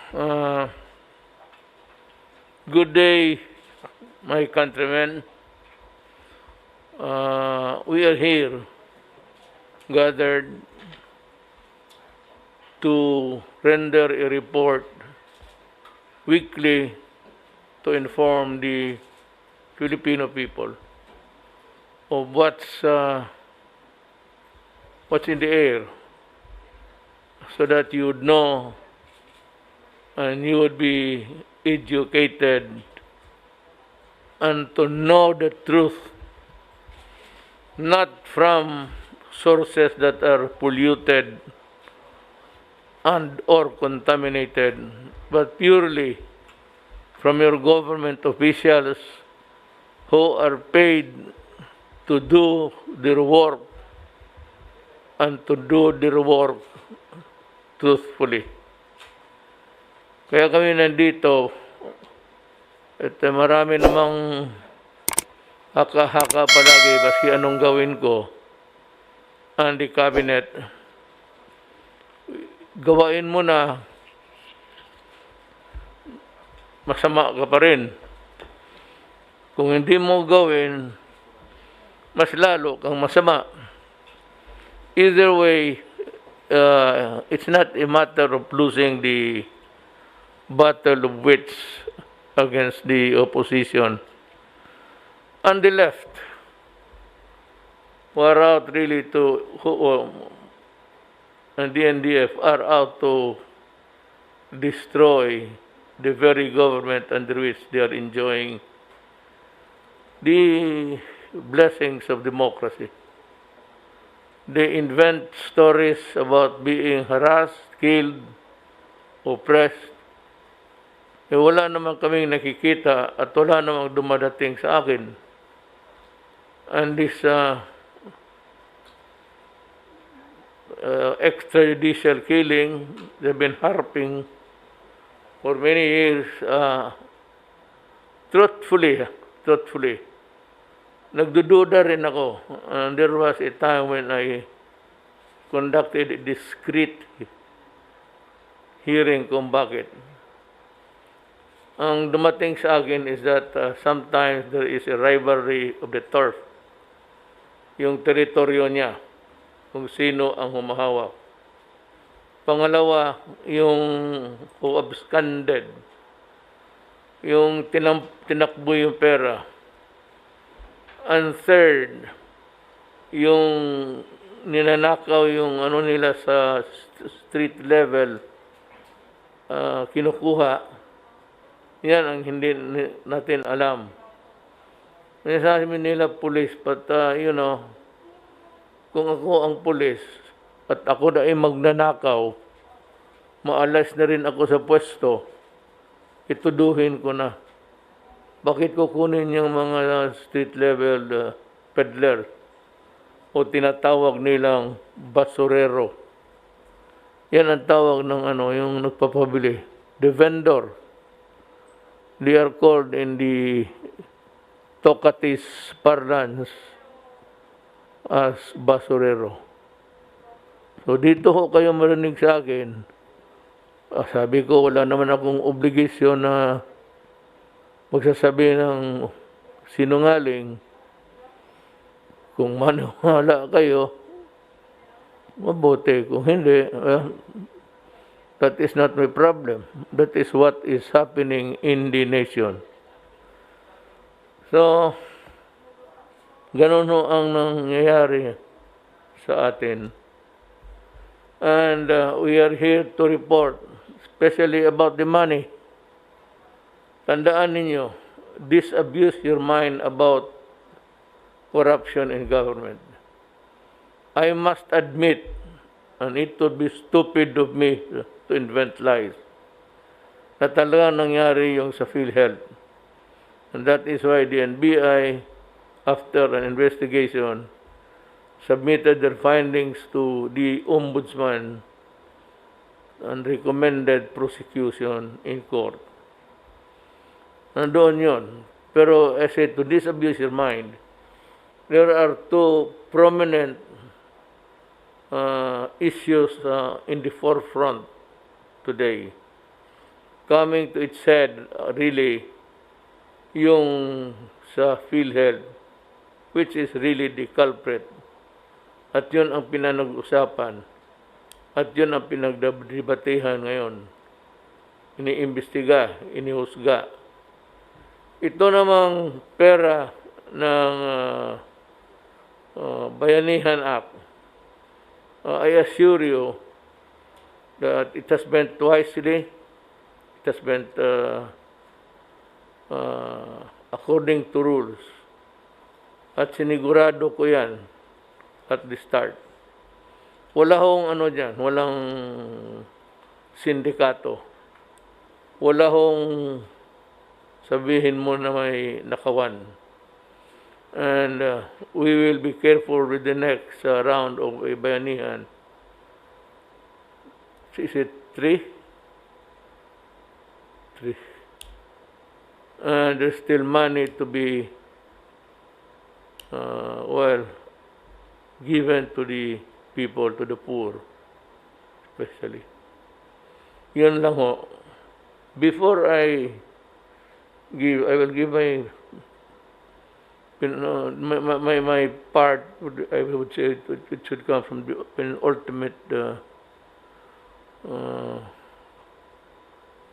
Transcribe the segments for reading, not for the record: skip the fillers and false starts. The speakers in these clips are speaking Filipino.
Uh, Good day, my countrymen. We are here gathered to render a report weekly to inform the Filipino people of what's in the air, so that you would know and you would be educated and to know the truth, not from sources that are polluted and or contaminated, but purely from your government officials who are paid to do their work and to do their work truthfully. Kaya kami nandito at marami namang haka-haka palagi baski anong gawin ko ang the cabinet. Gawain mo na, masama ka pa rin. Kung hindi mo gawin, mas lalo kang masama. Either way, it's not a matter of losing the battle of wits against the opposition. And the left were out really to, and the NDF are out to destroy the very government under which they are enjoying the blessings of democracy. They invent stories about being harassed, killed, oppressed. Wala naman kaming nakikita at wala namang dumadating sa akin. And this extrajudicial killing, they've been harping for many years. Truthfully, nagdududa rin ako. And there was a time when I conducted a discreet hearing kung bakit. Ang dumating sa akin is that sometimes there is a rivalry of the turf. Yung teritoryo niya, kung sino ang humahawak. Pangalawa, yung who absconded, yung tinakbo yung pera. And third, yung ninanakaw yung ano nila sa street level, kinukuha. Yan ang hindi natin alam. Sabi nila pulis, but kung ako ang pulis at ako na ay magnanakaw, maalas na rin ako sa pwesto, ituduhin ko na. Bakit kukunin yung mga street level peddler o tinatawag nilang basurero? Yan ang tawag ng yung nagpapabili, the vendor. They are called in the Tocatis parlance as basurero. So dito ho kayo marinig sa akin. Sabi ko, wala naman akong obligasyon na magsasabi ng sinungaling. Kung maniwala kayo, mabuti. Kung hindi, that is not my problem. That is what is happening in the nation. So, ganun ho ang nangyayari sa atin. And we are here to report, especially about the money. Tandaan ninyo, disabuse your mind about corruption in government. I must admit, and it would be stupid of me to invent lies, na talaga nangyari yung sa PhilHealth. And that is why the NBI, after an investigation, submitted their findings to the Ombudsman and recommended prosecution in court. Nandoon yun. Pero I said, to disabuse your mind, there are two prominent issues in the forefront today. coming to its head, really, yung sa PhilHealth, which is really the culprit. At yun ang pinanag-usapan. At yun ang pinagdebatehan ngayon. Iniimbestiga, inihusga. Ito namang pera ng Bayanihan Act, I assure you that it has been wisely, it has been according to rules. At sinigurado ko yan at the start. Wala hong ano dyan, walang sindikato. Wala hong sabihin mo na may nakawan. And we will be careful with the next round of bayanihan. Is it 3? 3. And there's still money to be given to the people, to the poor, especially. Yun lang ho. Before I will give my part. I would say it should come from the ultimate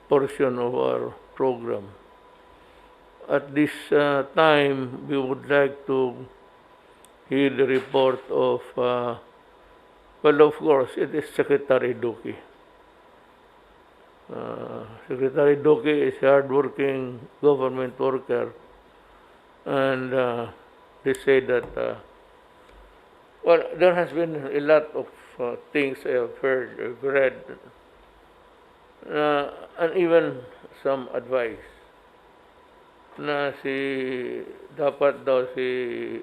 portion of our program. At this time, we would like to hear the report of, well, of course, it is Secretary Duque. Secretary Duque is a hard-working government worker, and they say that, well, there has been a lot of things I have heard, I've read, and even some advice na dapat daw si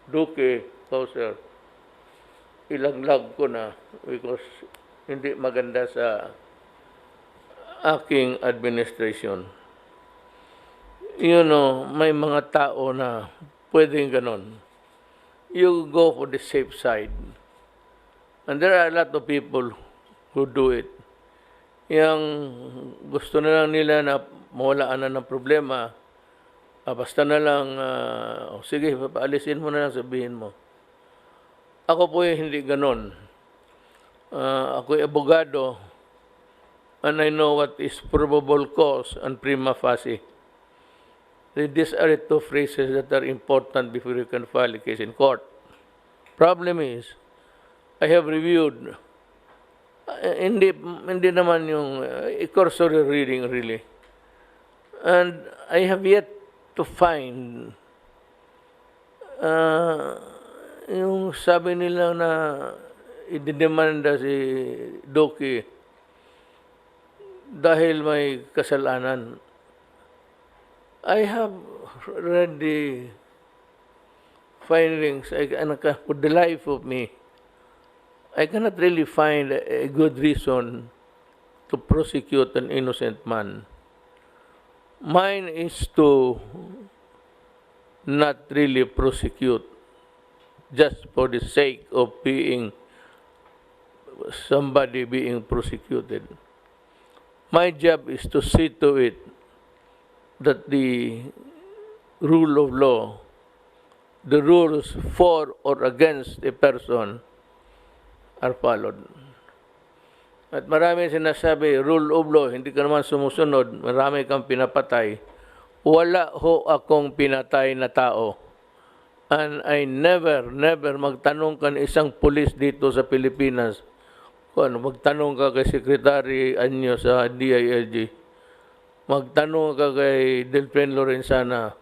Duque, sir, ilaglag ko na because hindi maganda sa aking administration. You know, may mga tao na pwedeng ganon. You go for the safe side. And there are a lot of people who do it. Yang gusto na lang nila na mawalaan na ng problema, basta na lang, sige, paalisin mo na lang, sabihin mo. Ako po hindi ganon. Ako'y abogado, and I know what is probable cause and prima facie. These are the two phrases that are important before you can file a case in court. Problem is, I have reviewed, hindi naman yung cursory reading really, and I have yet to find yung sabi nila na ididemanda si Duque dahil may kasalanan. I have read the findings. For the life of me, I cannot really find a good reason to prosecute an innocent man. Mine is to not really prosecute just for the sake of somebody being prosecuted. My job is to see to it that the rule of law, the rules for or against a person are followed. At marami sinasabi, rule of law, hindi ka naman sumusunod, marami kang pinapatay. Wala ho akong pinatay na tao. And I never magtanong ka ng isang pulis dito sa Pilipinas. Magtanong ka kay Secretary Anyo sa DILG. Magtanong ka kay Delphin Lorenzana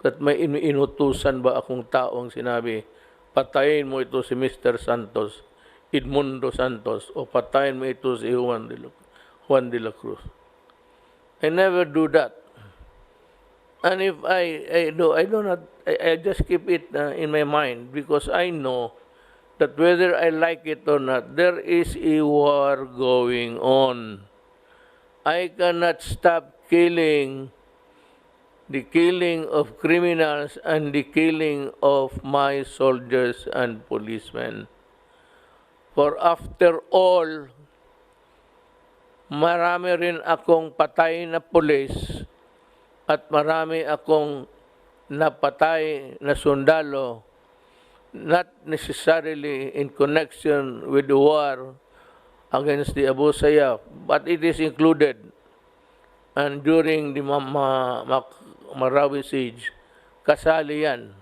at may inutusan ba akong taong sinabi, patayin mo ito si Mr. Santos, Edmundo Santos, o patayin mo ito si Juan de la Cruz. I never do that. And if I just keep it in my mind because I know that whether I like it or not, there is a war going on. I cannot stop the killing of criminals and the killing of my soldiers and policemen. For after all, marami rin akong patay na pulis at marami akong napatay na sundalo, not necessarily in connection with the war against the Abu Sayyaf, but it is included. And during the Marawi siege, kasali yan.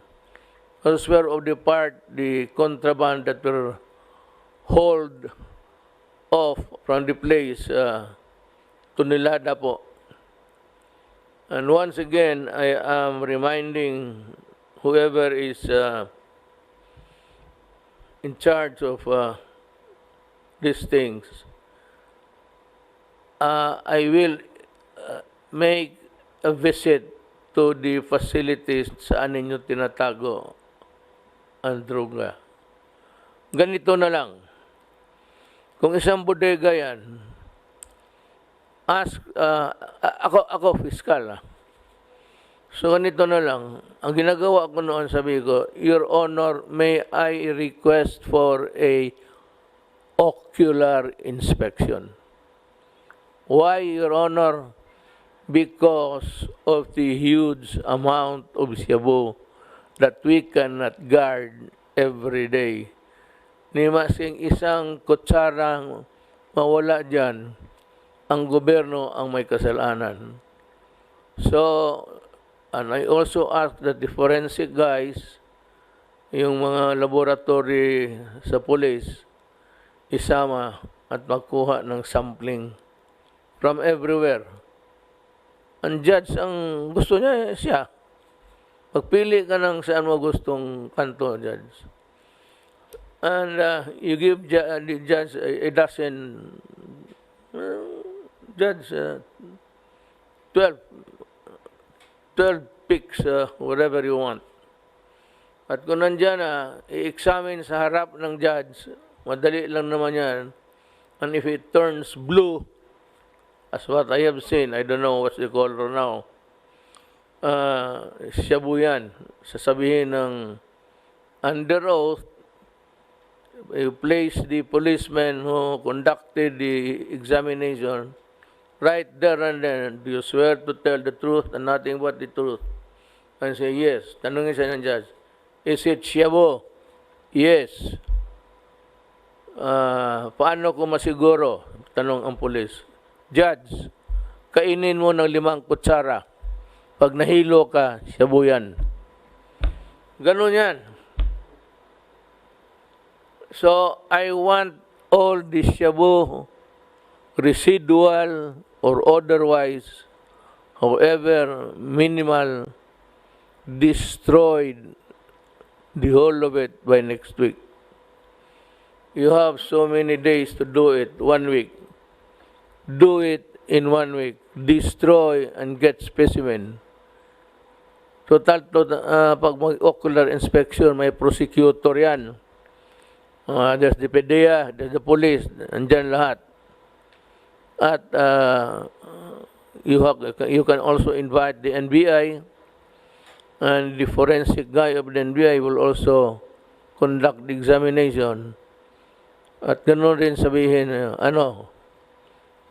Those were of the part, the contraband that were hauled off from the place to Nilada po. And once again, I am reminding whoever is in charge of these things, I will make a visit to the facilities saan ninyo tinatago ang droga. Ganito na lang. Kung isang bodega yan, ako fiscal. So ganito na lang. Ang ginagawa ko noon, sabi ko, Your Honor, may I request for a ocular inspection. Why, Your Honor? Because of the huge amount of shabu that we cannot guard every day. Ni masing isang kutsarang mawala dyan, ang gobyerno ang may kasalanan. So, and I also ask that the forensic guys, yung mga laboratory sa police, isama at magkuha ng sampling from everywhere. Ang judge, ang gusto niya, siya. Magpili ka ng saan mo gustong kanto, judge. And you give the judge a dozen, judge, 12 picks, whatever you want. At kung nandyan i-examine sa harap ng judge, madali lang naman yan. And if it turns blue, as what I have seen, I don't know what's the color now, shabu yan. Sasabihin ng under oath, you place the policeman who conducted the examination right there and then. Do you swear to tell the truth and nothing but the truth? And say, yes. Tanungin siya ng judge, is it shabu? Yes. Paano ko masiguro? Tanong ang police. Judge, kainin mo ng 5 kutsara. Pag nahilo ka, shabu yan. Ganun yan. So, I want all the shabu, residual or otherwise, however minimal, destroyed, the whole of it by next week. You have so many days to do it, 1 week. Do it in 1 week. Destroy and get specimen. Total, pag mag-ocular inspection, may prosecutor yan. There's the PDEA, there's the police, andyan lahat. At you can also invite the NBI, and the forensic guy of the NBI will also conduct the examination. At ganoon rin sabihin,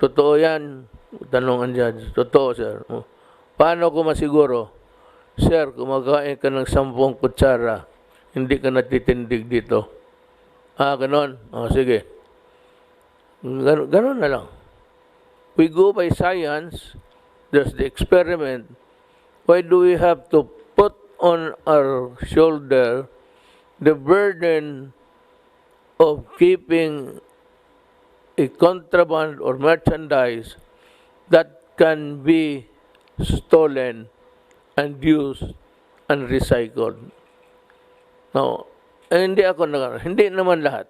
totoo yan? Tanong ang judge. Totoo, sir. Paano ko masiguro? Sir, kumakain ka ng 10 kutsara, hindi ka natitindig dito. Ganon? Sige. Ganon na lang. We go by science. There's the experiment. Why do we have to put on our shoulder the burden of keeping a contraband or merchandise that can be stolen and used and recycled? Now, hindi naman lahat.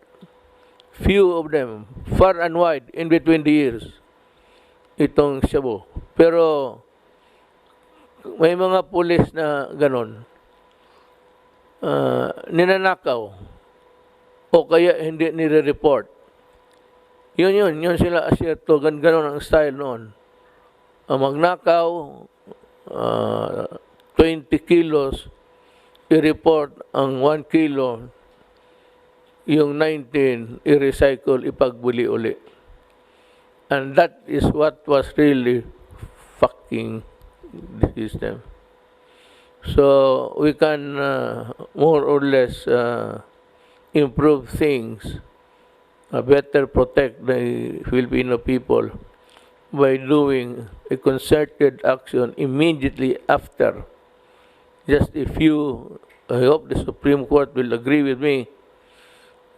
Few of them, far and wide, in between the years, itong shabu. Pero, may mga pulis na ganon, ninanakaw, o kaya hindi nire-report. Yun sila asyerto, ganon ang style noon. Magnakaw, 20 kilos, i-report ang 1 kilo, yung 19, i-recycle, ipagbuli uli. And that is what was really fucking the system. So we can more or less improve things, better protect the Filipino people by doing a concerted action immediately after. Just a few, I hope the Supreme Court will agree with me,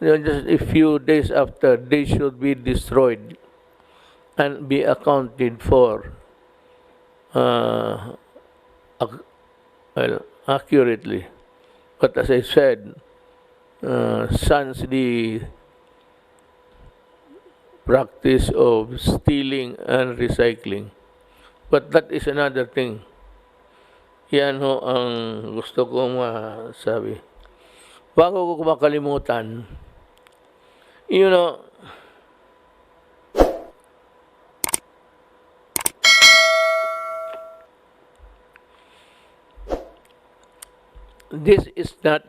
just a few days after, they should be destroyed and be accounted for accurately. But as I said, sans the practice of stealing and recycling. But that is another thing. Yan ho ang gusto kong masabi. Bago ko makalimutan, you know, this is not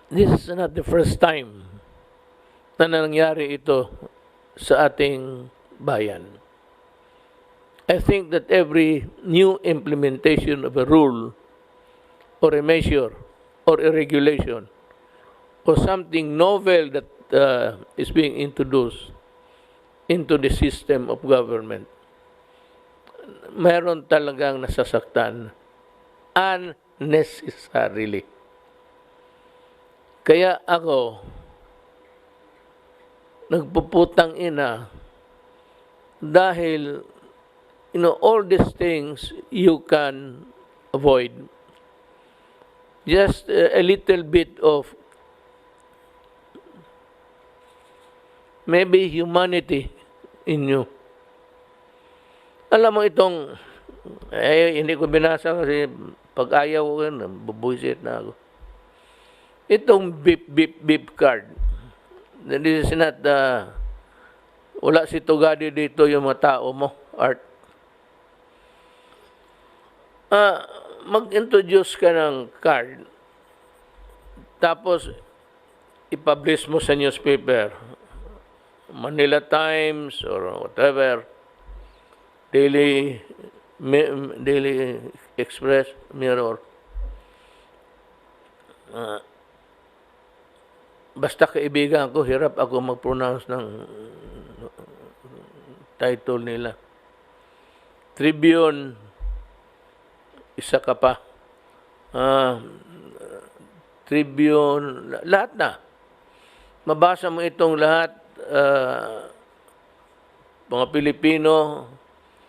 the first time na nangyari ito sa ating bayan. I think that every new implementation of a rule or a measure or a regulation or something novel that is being introduced into the system of government, mayroon talagang nasasaktan unnecessarily. Kaya ako, nagpuputang ina dahil all these things you can avoid. Just a little bit of maybe humanity in you. Alam mo itong, hindi ko binasa kasi pag ayaw ko yun, bubuisit na ako. Itong beep card. This is not, wala si Tugadi dito yung mga tao mo, Art. Mag-introduce ka ng card, tapos i-publish mo sa newspaper, Manila Times or whatever, Daily Express, Mirror. Basta kaibigan ko, hirap ako mag-pronounce ng title nila. Tribune, isa ka pa. Tribune, lahat na. Mabasa mo itong lahat, mga Pilipino,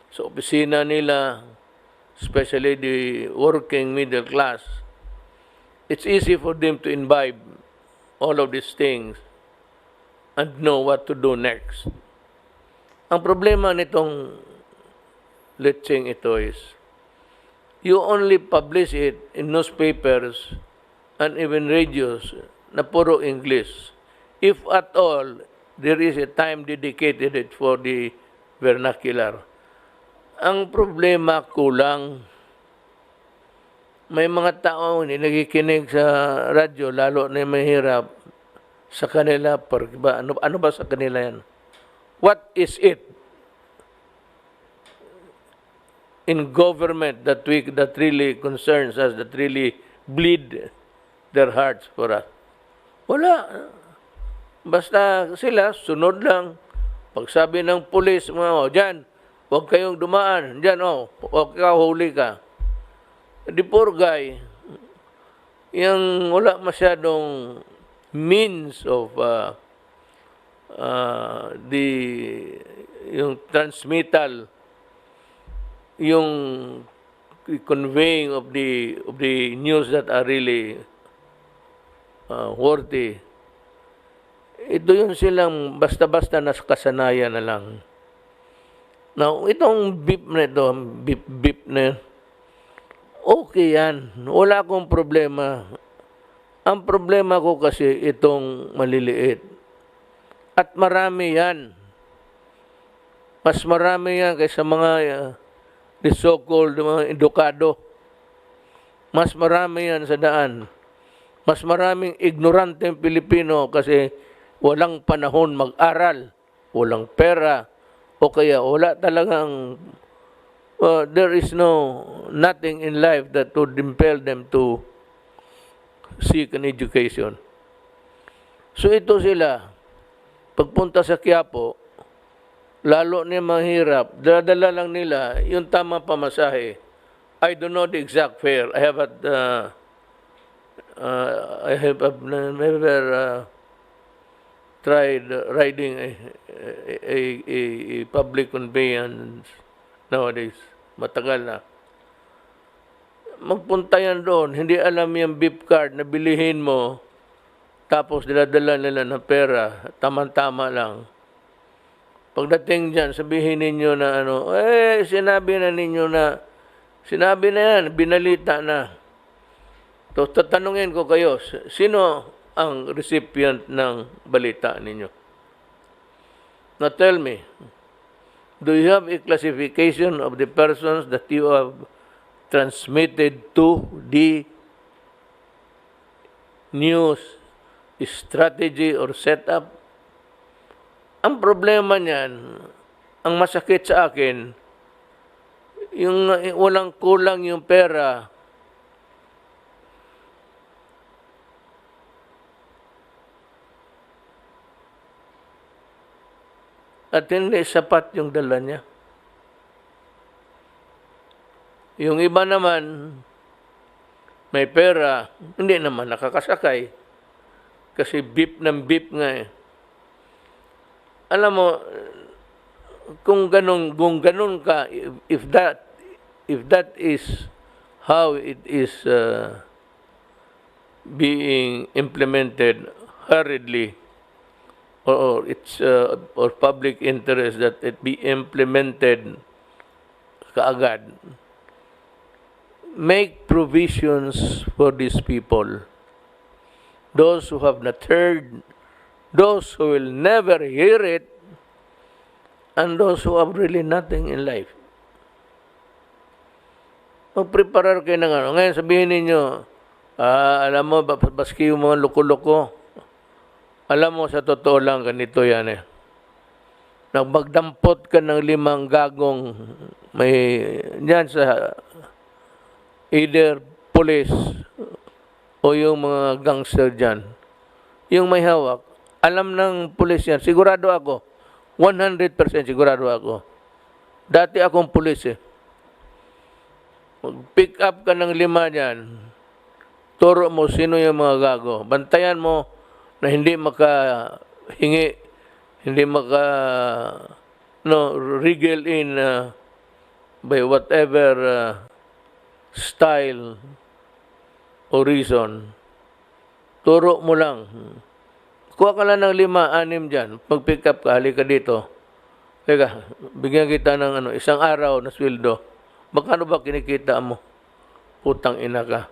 sa opisina nila, especially the working middle class, it's easy for them to imbibe all of these things and know what to do next. Ang problema nitong letseng ito is, you only publish it in newspapers and even radios na puro English. If at all, there is a time dedicated it for the vernacular. Ang problema, kulang. May mga tao hindi nakikinig sa radyo, lalo na mahirap sa kanila. Ano ba sa kanila yan? What is it in government that really concerns us, that really bleed their hearts for us? Wala. Basta sila, sunod lang. Pag sabi ng pulis, dyan, huwag kayong dumaan. Dyan, huwag ka, huli ka. The poor guy, yung wala masyadong means of yung transmittal, yung conveying of the news that are really worthy. Ito yung silang basta-basta na kasanayan na lang. Now, itong beep na ito, beep na, okay yan. Wala akong problema. Ang problema ko kasi itong maliliit. At marami yan. Mas marami yan kaysa mga the so-called mga edukado. Mas marami yan sa daan. Mas maraming ignoranteng Pilipino kasi walang panahon mag-aral walang pera, o kaya wala talagang, there is nothing in life that would impel them to seek an education. So ito sila, pagpunta sa Quiapo, lalo na mahirap, dala lang nila yung tamang pamasahe. I don't know the exact fare. I have never tried riding a public conveyance nowadays. Matagal na. Magpunta yan doon, hindi alam yung beep card na bilihin mo, tapos diladala nila ng pera, tamang-tama lang. Pagdating dyan, sabihin ninyo na sinabi na yan, binalita na. So, tatanungin ko kayo, sino ang recipient ng balita ninyo? Now tell me, do you have a classification of the persons that you have transmitted to the news strategy or setup? Ang problema niyan, ang masakit sa akin, yung walang kulang yung pera. At hindi sapat yung dala niya. Yung iba naman, may pera, hindi naman nakakasakay. Kasi beep ng beep nga eh. Alam mo, kung ganun ka, if that is how it is being implemented hurriedly, or it's or public interest that it be implemented kaagad, make provisions for these people, those who have not heard, those who will never hear it, and those who have really nothing in life. Magpreparar kayo ng ano. Ngayon sabihin ninyo, alam mo, baski yung mga loko-loko, alam mo, sa totoo lang, ganito yan eh. Nang magdampot ka ng 5 gagong may dyan sa either police o yung mga gangster dyan, yung may hawak, alam ng police yan, sigurado ako, 100% sigurado ako. Dati akong police eh. Mag-pick up ka ng 5 dyan, turo mo sino yung mga gago. Bantayan mo na hindi makahingi, hindi wriggle in by whatever style o reason. Turo mo lang. Kuha ka lang ng 5, 6 dyan. Pag-pick up ka, halika dito. Teka, bigyan kita ng 1 araw na sweldo. Magkano ba kinikita mo? Putang ina ka.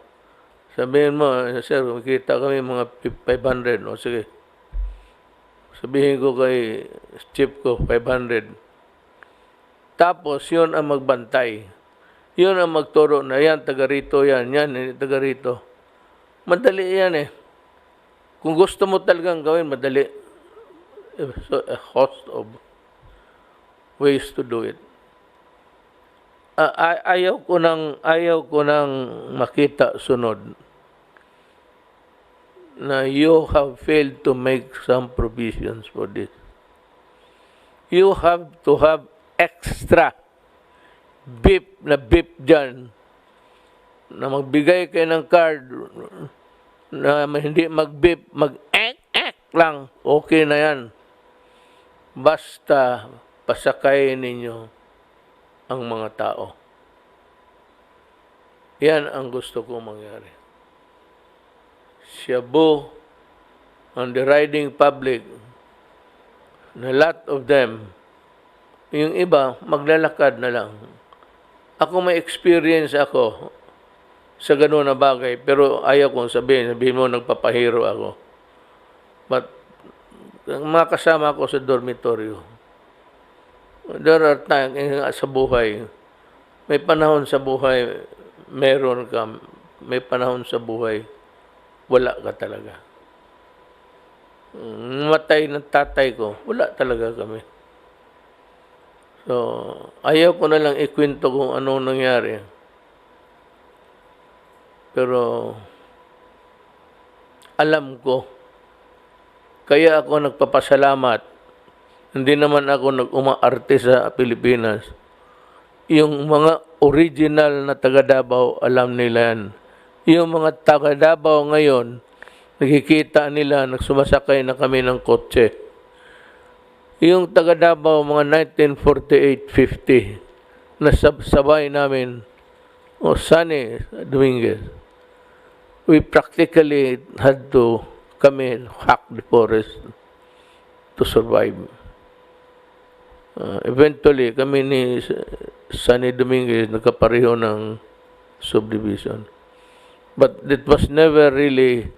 Sabihin mo, sir, makita kami mga 500. O sige. Sabihin ko kay chief ko, 500. Tapos, yun ang magbantay. Yun ang magturo na yan, taga rito yan, taga rito. Madali yan eh. Kung gusto mo talagang gawin, madali. So, a host of ways to do it. Ayaw ko nang makita sunod na you have failed to make some provisions for this. You have to have extra beep dyan na magbigay kayo ng card na hindi mag-beep, mag-ek lang, okay na yan. Basta pasakayin ninyo ang mga tao. Yan ang gusto ko mangyari. Shabu on the riding public, na lot of them, yung iba, maglalakad na lang. Ako may experience ako sa gano'n na bagay, pero ayaw kong sabihin mo nagpapahiro ako. But, mga kasama ko sa dormitoryo, there are times sa buhay, may panahon sa buhay, meron ka, may panahon sa buhay, wala ka talaga. Matay ng tatay ko, wala talaga kami. So, ayaw ko na lang ikwento kung ano nangyari. Pero, alam ko, kaya ako nagpapasalamat. Hindi naman ako nag-umaarte sa Pilipinas. Yung mga original na taga Davao, alam nila yan. Yung mga taga Davao ngayon, nakikita nila, nagsumasakay na kami ng kotse. Yung taga Davao, mga 1948-50, nasabay namin, Sunny Dominguez, we practically had to hack the forest to survive. Eventually, kami ni Sunny Dominguez nagkapareho ng subdivision. But it was never really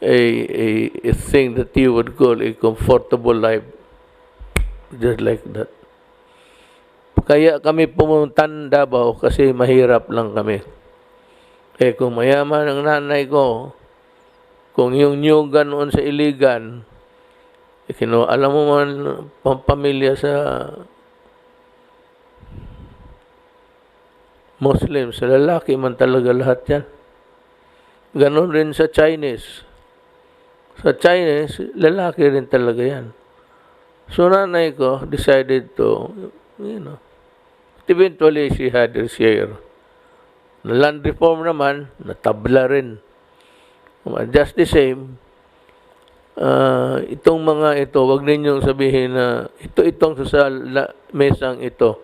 a thing that you would call a comfortable life, just like that. Kaya kami pumunta ng Davao kasi mahirap lang kami. Kung mayaman ang nanay ko, kung yung nyugan noon sa Iligan, alam mo man, pampamilya sa Muslim, sa lalaki man talaga lahat yan. Ganon rin sa Chinese. Sa Chinese, lalaki rin talaga yan. So nanay ko decided to, eventually she had her share. Land reform naman, natabla rin. Just the same, itong mga ito, wag ninyong sabihin na itong sa mesang ito.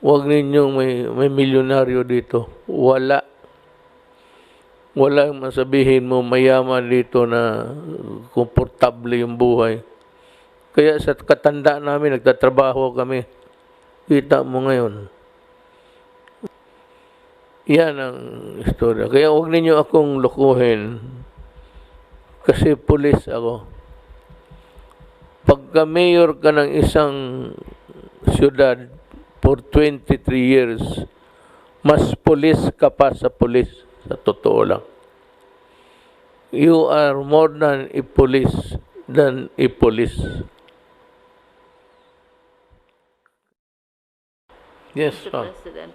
Wag ninyong may milyonaryo dito. Wala. Walang masabihin mo mayaman dito na komportable yung buhay. Kaya sa katanda namin, nagtatrabaho kami. Kita mo ngayon. Yan ang istorya. Kaya huwag ninyo akong lukuhin. Kasi pulis ako. Pagka mayor ka ng isang syudad for 23 years, mas pulis ka pa sa pulis. Sa totoo lang. You are more than a police than a police. Yes, Mr. President,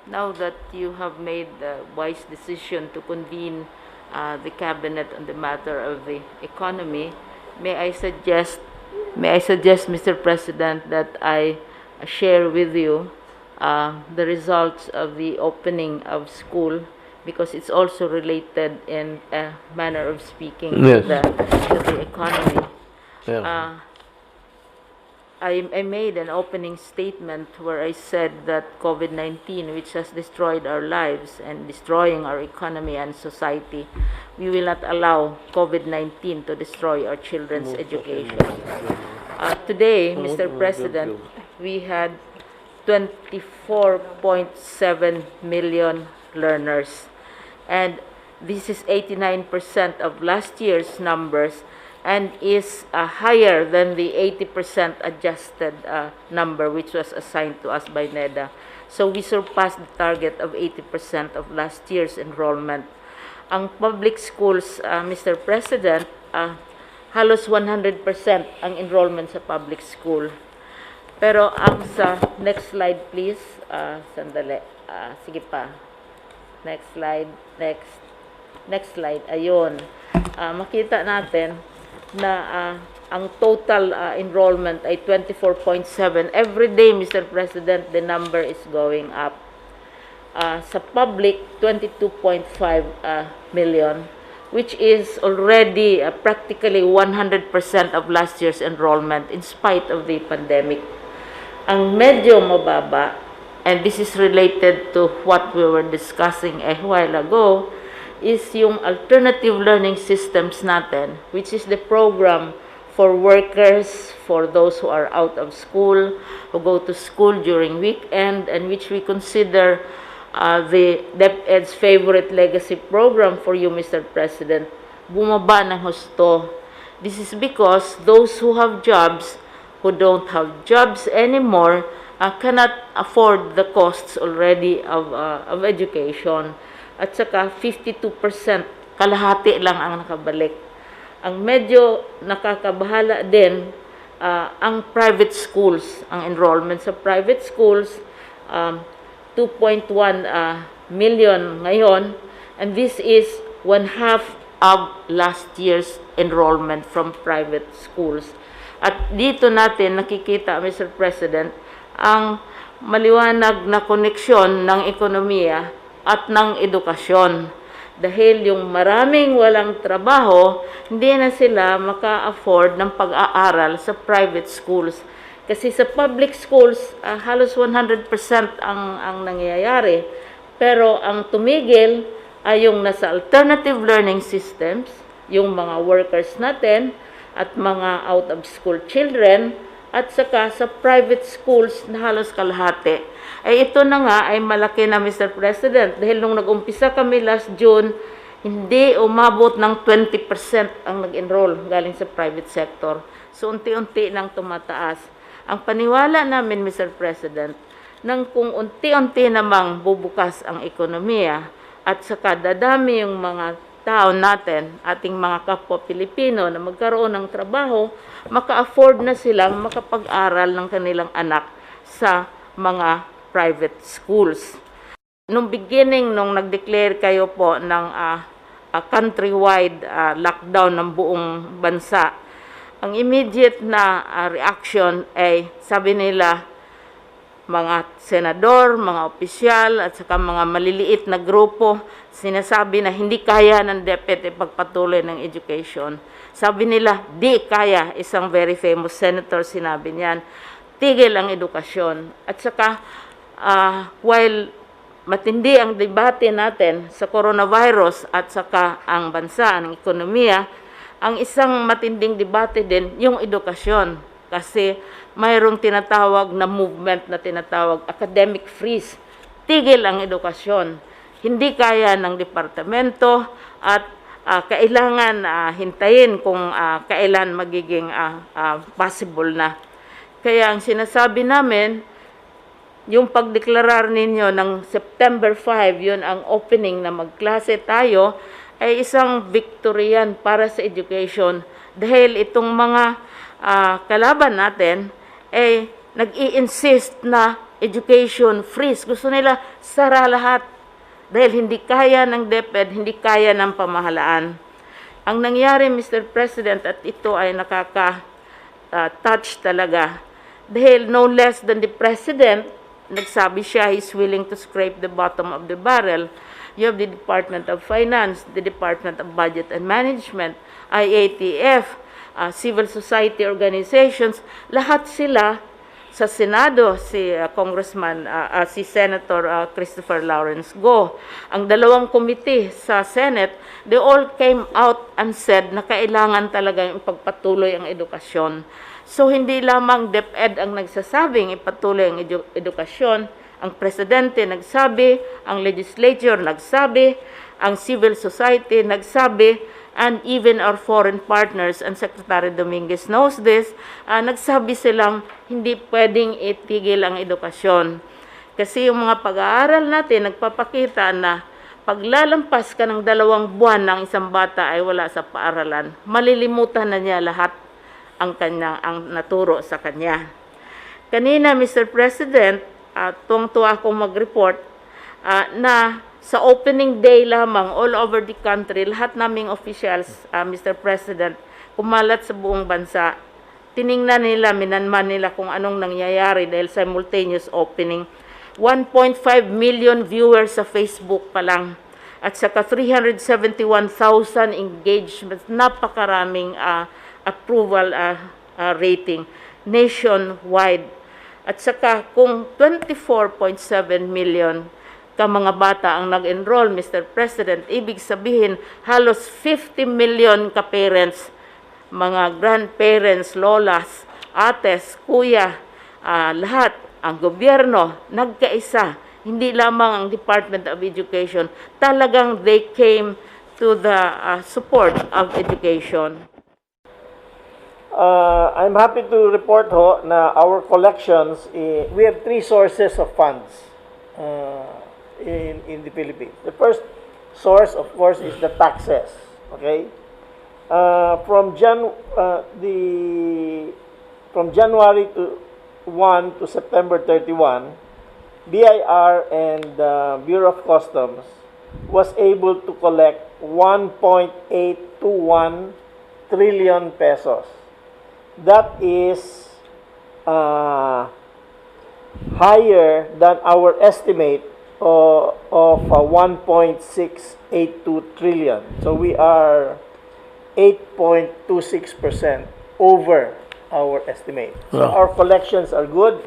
now that you have made the wise decision to convene the cabinet on the matter of the economy, may I suggest, Mr. President, that I share with you the results of the opening of school, because it's also related in a manner of speaking Yes. to the economy. Yeah. I made an opening statement where I said that COVID-19, which has destroyed our lives and destroying our economy and society, we will not allow COVID-19 to destroy our children's education. Today, Mr. President, we had 24.7 million learners, and this is 89% of last year's numbers, and is higher than the 80% adjusted number which was assigned to us by NEDA. So we surpassed the target of 80% of last year's enrollment. Ang public schools, Mr. President, halos 100% ang enrollment sa public school. Pero ang sa next slide please, sandali, sige pa. Next slide, next slide, ayun. Makita natin na ang total enrollment ay 24.7. Every day, Mr. President, the number is going up. Sa public, 22.5 million, which is already practically 100% of last year's enrollment in spite of the pandemic. Ang medyo mababa, and this is related to what we were discussing a while ago, is yung alternative learning systems natin, which is the program for workers, for those who are out of school, who go to school during weekend, and which we consider the DepEd's favorite legacy program for you, Mr. President, bumaba ng husto. This is because those who have jobs, who don't have jobs anymore, cannot afford the costs already of education. At saka 52%, kalahati lang ang nakabalik. Ang medyo nakakabahala din ang private schools, ang enrollment sa private schools, 2.1 million ngayon, and this is 1/2 of last year's enrollment from private schools. At dito natin nakikita, Mr. President, ang maliwanag na koneksyon ng ekonomiya at ng edukasyon. Dahil yung maraming walang trabaho, hindi na sila maka-afford ng pag-aaral sa private schools. Kasi sa public schools, halos 100% ang nangyayari. Pero ang tumigil ay yung nasa alternative learning systems, yung mga workers natin at mga out-of-school children, at saka sa private schools na halos kalahati. Ito na nga ay malaki na, Mr. President, dahil nung nag-umpisa kami last June, hindi umabot ng 20% ang nag-enroll galing sa private sector. So, unti-unti nang tumataas. Ang paniwala namin, Mr. President, nang kung unti-unti namang bubukas ang ekonomiya at saka dadami yung mga tao natin, ating mga kapwa Pilipino na magkaroon ng trabaho, maka-afford na silang makapag-aral ng kanilang anak sa mga private schools. Nung beginning, nung nag-declare kayo po ng countrywide lockdown ng buong bansa, ang immediate na reaction ay sabi nila, mga senador, mga opisyal, at saka mga maliliit na grupo, sinasabi na hindi kaya ng DepEd ipagpatuloy ng education. Sabi nila, di kaya, isang very famous senator sinabi niyan, tigil ang edukasyon. At saka, while matindi ang debate natin sa coronavirus at saka ang bansa, ang ekonomiya, ang isang matinding debate din yung edukasyon. Kasi mayroong tinatawag na movement na tinatawag academic freeze. Tigil ang edukasyon. Hindi kaya ng departamento at kailangan hintayin kung kailan magiging possible na. Kaya ang sinasabi namin, yung pagdeklarar ninyo ng September 5, yun ang opening na magklase tayo, ay isang victory yan para sa education. Dahil itong mga kalaban natin ay nag-i-insist na education freeze. Gusto nila sara lahat dahil hindi kaya ng DepEd, hindi kaya ng pamahalaan. Ang nangyari, Mr. President, at ito ay nakaka-touch talaga dahil no less than the President, nagsabi siya he's willing to scrape the bottom of the barrel. You have the Department of Finance, the Department of Budget and Management, IATF, civil society organizations, lahat sila sa Senado, si si Senator Christopher Lawrence Go. Ang dalawang committee sa Senate, they all came out and said na kailangan talaga ipagpatuloy ang edukasyon. So, hindi lamang DepEd ang nagsasabing ipatuloy ang edukasyon, ang Presidente nagsabi, ang Legislature nagsabi, ang civil society nagsabi, and even our foreign partners, and Secretary Dominguez knows this, nagsabi silang hindi pwedeng itigil ang edukasyon. Kasi yung mga pag-aaral natin, nagpapakita na paglalampas ka ng 2 buwan ng isang bata ay wala sa paaralan, malilimutan na niya lahat ang naturo sa kanya. Kanina, Mr. President, tuwang-tuwa akong mag-report na sa opening day lamang, all over the country, lahat naming officials, Mr. President, kumalat sa buong bansa. Tiningnan nila, minanman nila kung anong nangyayari dahil simultaneous opening. 1.5 million viewers sa Facebook pa lang. At saka 371,000 engagements, napakaraming approval rating nationwide. At saka kung 24.7 million mga bata ang nag-enroll, Mr. President, ibig sabihin halos 50 million ka-parents, mga grandparents, lolas, ates, kuya, lahat, ang gobyerno, nagkaisa. Hindi lamang ang Department of Education, talagang they came to the support of education. I'm happy to report ho na our collections, we have 3 sources of funds in the Philippines. The first source, of course, is the taxes. Okay? from January 1 to September 31, BIR and Bureau of Customs was able to collect 1.821 trillion pesos. That is higher than our estimate of 1.682 trillion. So we are 8.26% over our estimate. So Wow. our collections are good.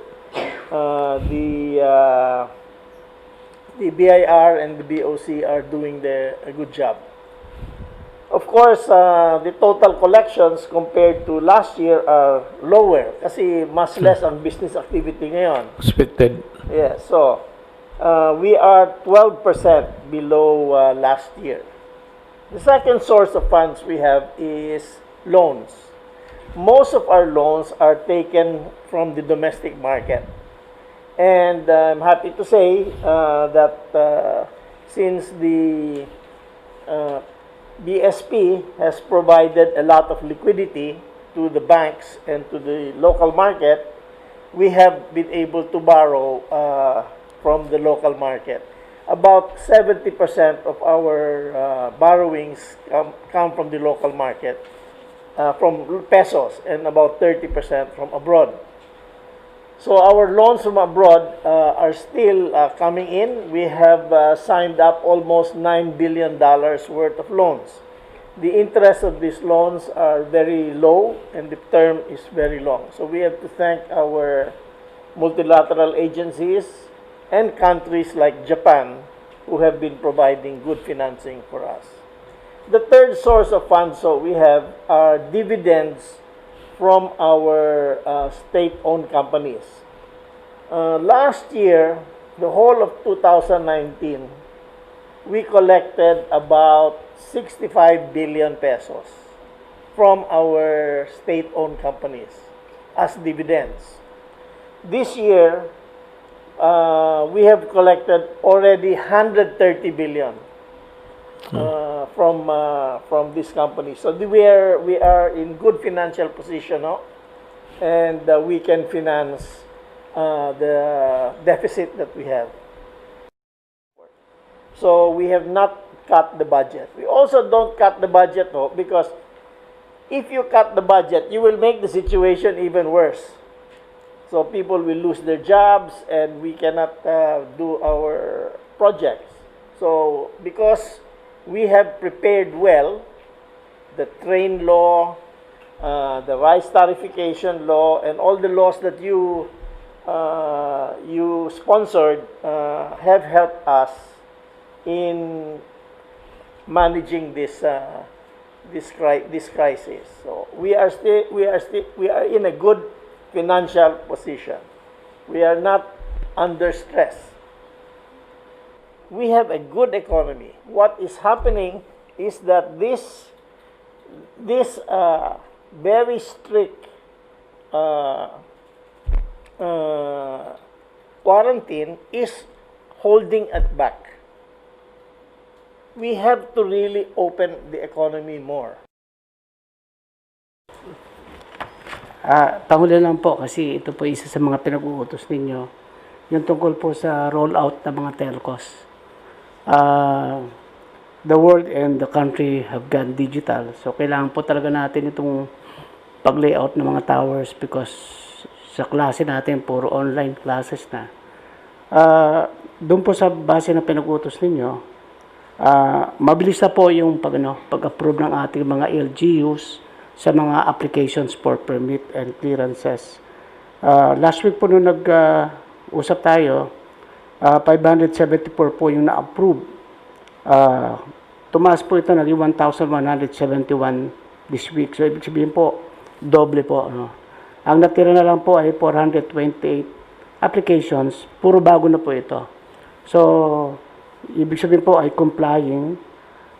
The BIR and the BOC are doing a good job. Of course, the total collections compared to last year are lower kasi mas less ang business activity ngayon. Expected. Yeah, so we are 12% below last year. The second source of funds we have is loans. Most of our loans are taken from the domestic market. And I'm happy to say that since the BSP has provided a lot of liquidity to the banks and to the local market, we have been able to borrow from the local market. About 70% of our borrowings come from the local market, from pesos, and about 30% from abroad. So our loans from abroad are still coming in. We have signed up almost $9 billion worth of loans. The interest of these loans are very low and the term is very long. So we have to thank our multilateral agencies and countries like Japan who have been providing good financing for us. The third source of funds we have are dividends from our state-owned companies. Last year, the whole of 2019, we collected about 65 billion pesos from our state-owned companies as dividends. This year, we have collected already 130 billion from this company. So we are in good financial position, and we can finance the deficit that we have. So we have not cut the budget. We also don't cut the budget because if you cut the budget, you will make the situation even worse. So people will lose their jobs and we cannot do our projects. So because we have prepared well the train law, the rice tariffication law, and all the laws that you sponsored have helped us in managing this crisis. So we are in a good financial position. We are not under stress. We have a good economy. What is happening is that this very strict quarantine is holding it back. We have to really open the economy more. Pangulo lang po kasi ito po isa sa mga pinag-uutos ninyo, yung tungkol po sa rollout ng mga telcos. The world and the country have gone digital. So, kailangan po talaga natin itong pag-layout ng mga towers because sa klase natin, puro online classes na. Doon po sa base na pinag-utos ninyo, mabilis na po yung pag-approve ng ating mga LGUs sa mga applications for permit and clearances. Last week po nung nag-usap tayo, 574 po yung na-approve. Tumaas po ito, naging 1,171 this week. So, ibig sabihin po, doble po. Ang natira na lang po ay 428 applications. Puro bago na po ito. So, ibig sabihin po ay complying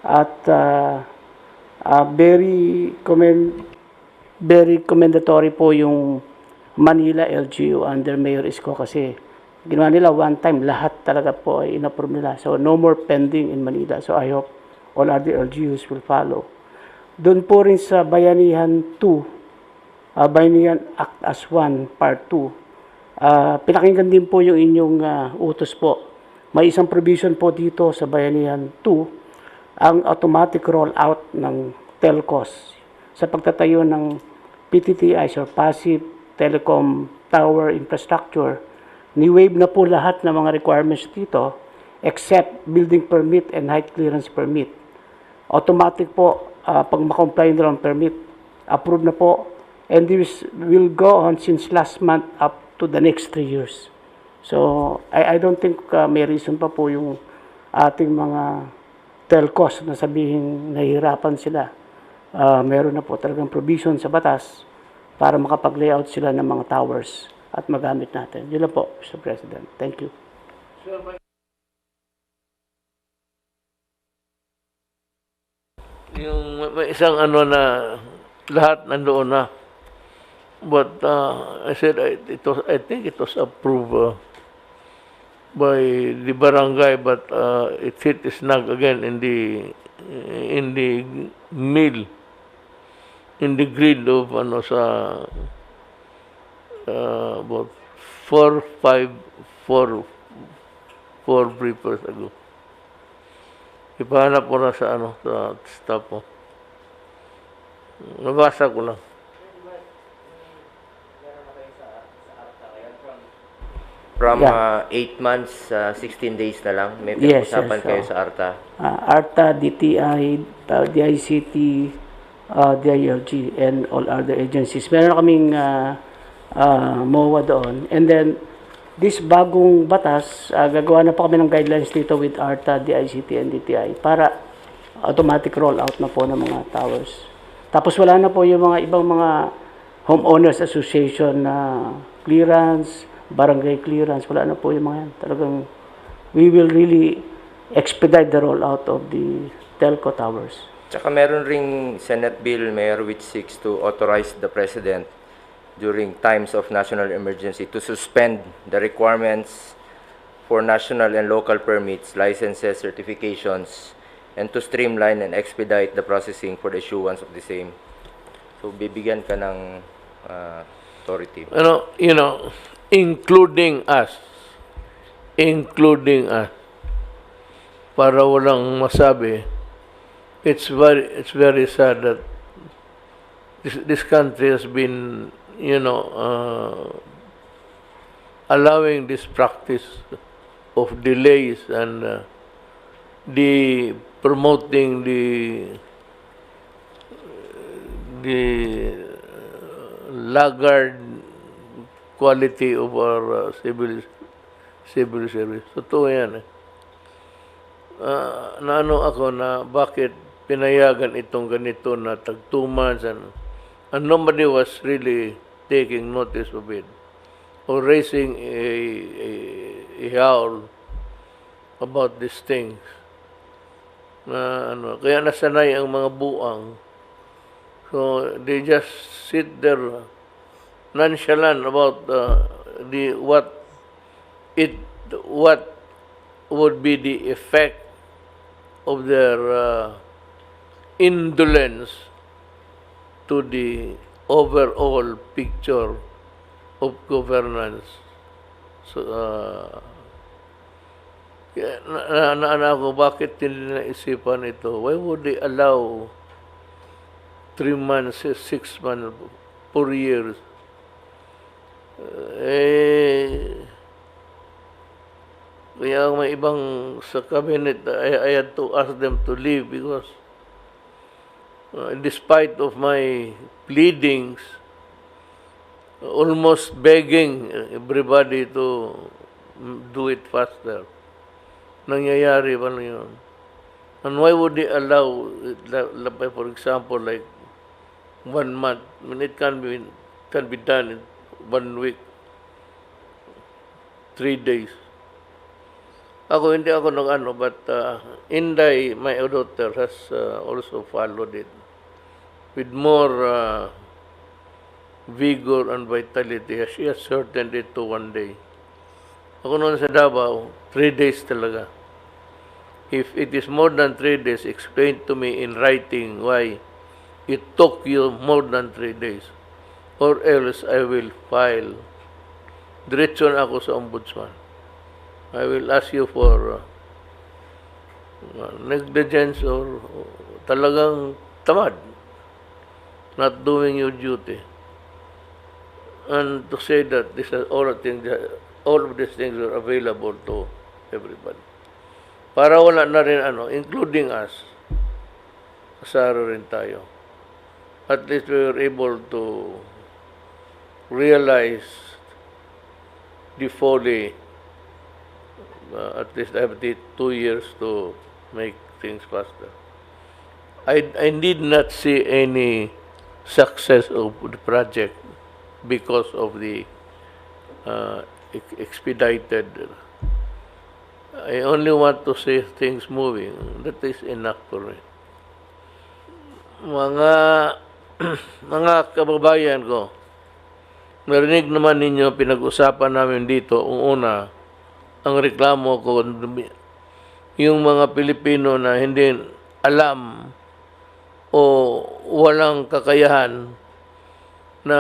at very commendatory po yung Manila LGU under Mayor Isko kasi ginawa nila one time, lahat talaga po ay in-approve nila. So, no more pending in Manila. So, I hope all other LGUs will follow. Doon po rin sa Bayanihan 2, Bayanihan Act as 1, Part 2, pinakinggan din po yung inyong utos po. May isang provision po dito sa Bayanihan 2, ang automatic rollout ng telcos sa pagtatayo ng PTTIs or Passive Telecom Tower Infrastructure. Ni-waive na po lahat ng mga requirements dito except building permit and height clearance permit. Automatic po, pag makomply na lang permit, approved na po, and this will go on since last month up to the next 3 years. So, I don't think may reason pa po yung ating mga telcos na sabihin nahihirapan sila. Meron na po talagang provision sa batas para makapag-layout sila ng mga towers at magamit natin. Yun lang po, Mr. President. Thank you. Yung may isang ano na lahat nandoon na. But I said I think it was approved by the barangay, but it hit a snag again in the mill, in the grid of ano sa about 4 briefers ago. Ipahanap ko na sa ano sa staff ko. Nabasa ko lang. From Yeah. 8 months, 16 days na lang, may Yes, pinag-usapan yes, kayo oh. sa ARTA. ARTA, DTI, DICT, DILG, and all other agencies. Meron na kaming MOA doon. And then, this bagong batas, gagawa na pa kami ng guidelines dito with ARTA, DICT, and DTI para automatic rollout na po ng mga towers. Tapos wala na po yung mga ibang mga homeowners association na clearance, barangay clearance, wala na po yung mga yan. Talagang we will really expedite the rollout of the telco towers. Tsaka meron ring Senate bill, Mayor, which seeks to authorize the President during times of national emergency to suspend the requirements for national and local permits, licenses, certifications, and to streamline and expedite the processing for the issuance of the same. So, bibigyan ka ng authority. Including us, para walang masabi, it's very sad that this country has been, allowing this practice of delays and the promoting the laggard quality of our civil service. Totoo yan eh. Naano ako na bakit pinayagan itong ganito na tag 2 months and nobody was really taking notice of it or raising a howl about these things. Kaya nasanay ang mga buang. So they just sit there nonchalant about what would be the effect of their indolence to the overall picture of governance. So, ako, bakit hindi naisipan ito? Why would they allow 3 months, 6 months, 4 years? Kaya may ibang sa cabinet, I had to ask them to leave because despite of my pleadings, almost begging everybody to do it faster. Nangyayari pa na yun. And why would they allow, for example, like 1 month? I mean, it can be done in 1 week, 3 days. Hindi ako but Inday, my daughter, has also followed it with more vigor and vitality. She has shortened it to 1 day. Ako noon sa Davao, 3 days talaga. If it is more than 3 days, explain to me in writing why it took you more than 3 days. Or else I will file. Diretso na ako sa ombudsman. I will ask you for negligence or talagang tamad, not doing your duty. And to say that all of these things are available to everybody. Para wala na rin including us, kasaro rin tayo. At least we were able to realize the folly. At least I have 2 years to make things faster. I did not see any success of the project because of the expedited. I only want to see things moving. That is enough for me. Mga kababayan ko, narinig naman ninyo, pinag-usapan namin dito, una, ang reklamo ko, yung mga Pilipino na hindi alam o walang kakayahan na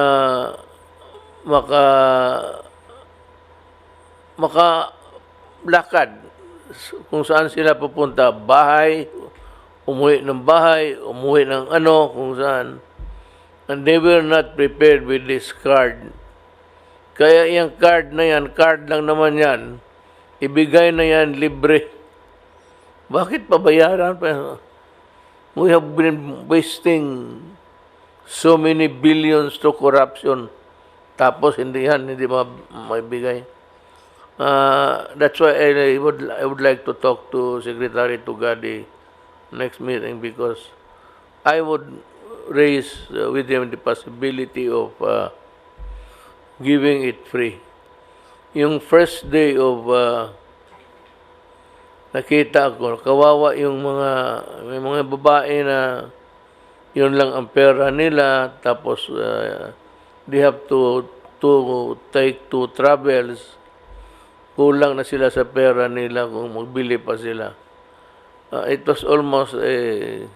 makalakad kung saan sila pupunta, bahay, umuwi ng bahay, umuwi ng kung saan. And they were not prepared with this card. Kaya yung card na yan, card lang naman yan, ibigay na yan libre. Bakit pabayaran pa? We have been wasting so many billions to corruption. Tapos hindi maibigay. That's why I would like to talk to Secretary Tugadi next meeting, because I would raise with him the possibility of giving it free. Yung first day of nakita ko, kawawa yung may mga babae na yun lang ang pera nila, tapos they have to take 2 travels. Kulang na sila sa pera nila kung magbili pa sila. It was almost it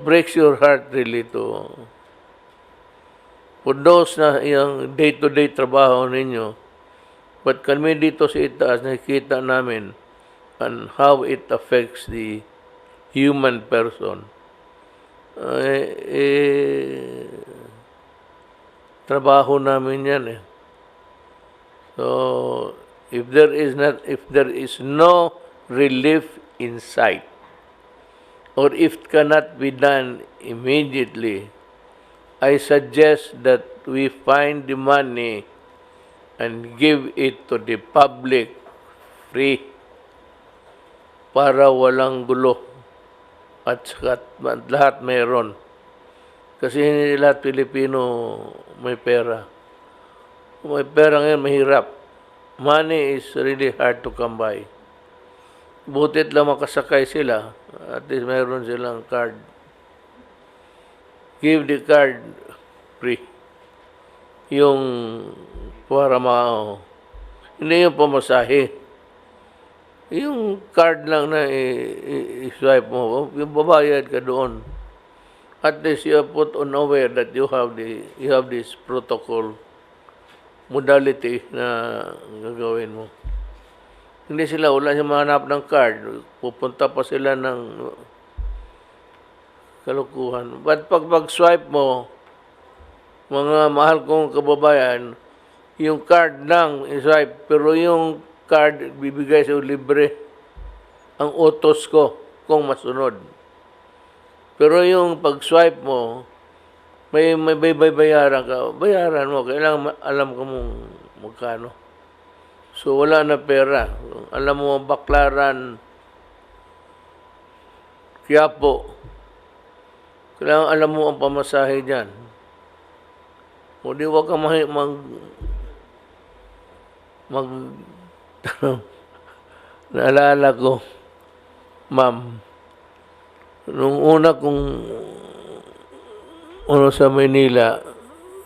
breaks your heart really for those na yung day-to-day trabaho ninyo. But kami dito sa itaas, nakikita namin and how it affects the human person. Trabaho namin yan eh. So, if there is no relief in sight, or if it cannot be done immediately, I suggest that we find the money and give it to the public free para walang gulo. At lahat mayroon. Kasi hindi lahat Pilipino may pera. May pera ngayon, mahirap. Money is really hard to come by. Butit lang makasakay sila. At least mayroon silang card. Give the card free. Yung para hindi yung pamasahe. Yung card lang na i-swipe mo, yung babayad ka doon. At least you are put on aware that you have this protocol modality na gagawin mo. Hindi sila, wala siya mahanap ng card. Pupunta pa sila ng kalukuhan. But pag swipe mo, mga mahal kong kababayan, yung card lang i-swipe, pero yung card bibigay sa libre ang utos ko kung masunod. Pero yung pag-swipe mo, may bayaran ka. Bayaran mo. Kailangan alam ko mong magkano. So, wala na pera. Alam mo, Baklaran, Quiapo. Kailangan alam mo ang pamasahe dyan. O di wag ka naalala ko, ma'am, nung una kong sa Manila,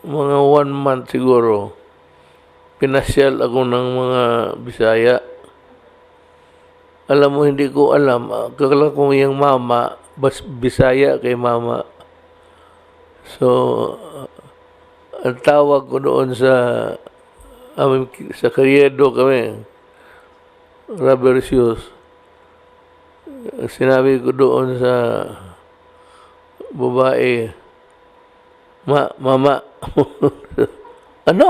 mga 1 month siguro, pinasyal ako ng mga Bisaya. Alam mo, hindi ko alam. Kala ko yung mama, Bisaya kay mama. So, ang tawag ko doon sa Karyedo kami, rubber shoes. Sinabi ko doon sa babae, mama. Ano?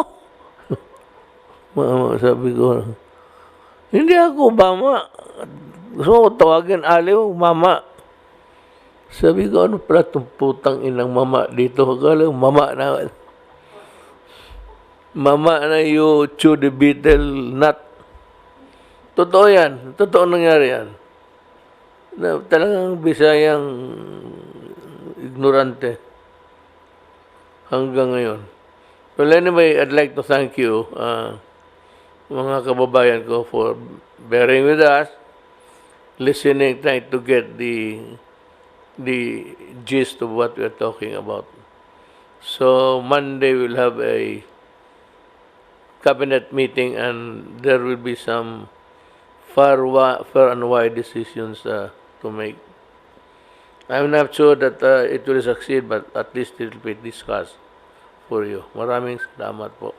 Mama, sabi ko, hindi ako mama. Gusto ko tawagin aliw, mama. Sabi ko, ano pala itong putang inang mama dito? Kala ko, mama na. Mama na you chew the beetle nut. Totoo yan. Totoo nangyari yan. Na, talagang Bisayang ignorante hanggang ngayon. Well, anyway, I'd like to thank you, mga kababayan ko, for bearing with us, listening, trying to get the gist of what we're talking about. So Monday we'll have a cabinet meeting, and there will be some far and wide decisions to make. I'm not sure that it will succeed, but at least it will be discussed for you. Maraming salamat po.